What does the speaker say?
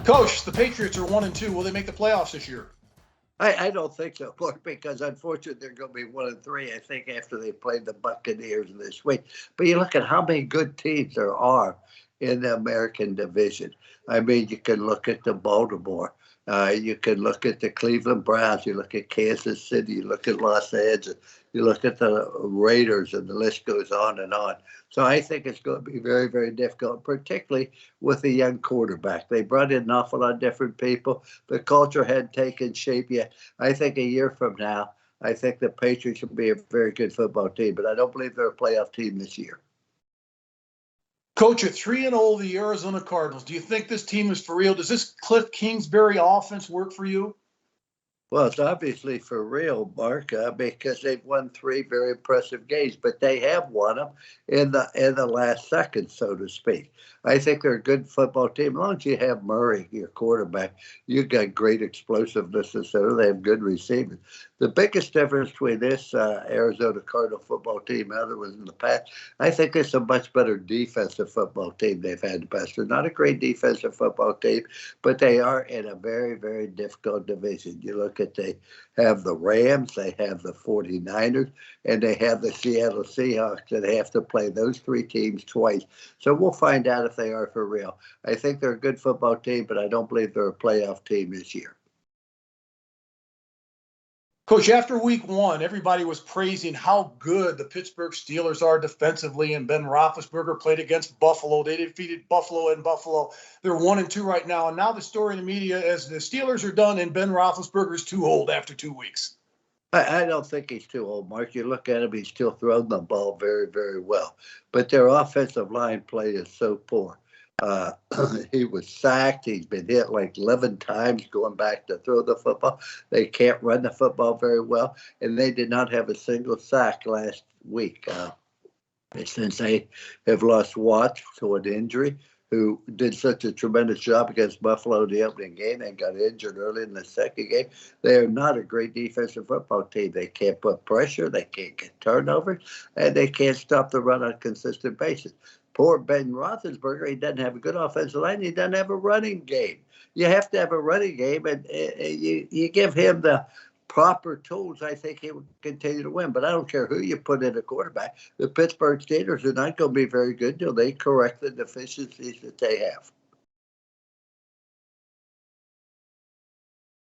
Coach, the Patriots are 1-2. Will they make the playoffs this year? I don't think so, Mark, because unfortunately they're going to be 1-3. I think after they played the Buccaneers this week. But you look at how many good teams there are in the American division. I mean, you can look at the Baltimore. You can look at the Cleveland Browns. You look at Kansas City. You look at Los Angeles. You look at the Raiders, and the list goes on and on. So I think it's going to be very, very difficult, particularly with a young quarterback. They brought in an awful lot of different people. The culture hadn't taken shape yet. I think a year from now, I think the Patriots will be a very good football team, but I don't believe they're a playoff team this year. Coach, at 3-0, the Arizona Cardinals. Do you think this team is for real? Does this Cliff Kingsbury offense work for you? Well, it's obviously for real, Mark, because they've won 3 very impressive games, but they have won them in the last second, so to speak. I think they're a good football team. As long as you have Murray, your quarterback, you've got great explosiveness, etc. They have good receivers. The biggest difference between this Arizona Cardinal football team and other ones in the past, I think it's a much better defensive football team they've had in the past. They're not a great defensive football team, but they are in a very, very difficult division. You look at they have the Rams, they have the 49ers, and they have the Seattle Seahawks that have to play those 3 teams twice. So we'll find out if they are for real. I think they're a good football team, but I don't believe they're a playoff team this year. Coach, after week 1, everybody was praising how good the Pittsburgh Steelers are defensively, and Ben Roethlisberger played against Buffalo. They defeated Buffalo in Buffalo. They're 1-2 right now. And now the story in the media is the Steelers are done and Ben Roethlisberger is too old after 2 weeks. I don't think he's too old, Mark. You look at him, he's still throwing the ball very, very well. But their offensive line play is so poor. He was sacked. He's been hit like 11 times going back to throw the football. They can't run the football very well, and they did not have a single sack last week. Since they have lost Watts to an injury, who did such a tremendous job against Buffalo in the opening game and got injured early in the second game. They are not a great defensive football team. They can't put pressure, they can't get turnovers, and they can't stop the run on a consistent basis. Poor Ben Roethlisberger, he doesn't have a good offensive line. He doesn't have a running game. You have to have a running game, and you give him the proper tools, I think he will continue to win. But I don't care who you put in a quarterback. The Pittsburgh Steelers are not going to be very good until they correct the deficiencies that they have.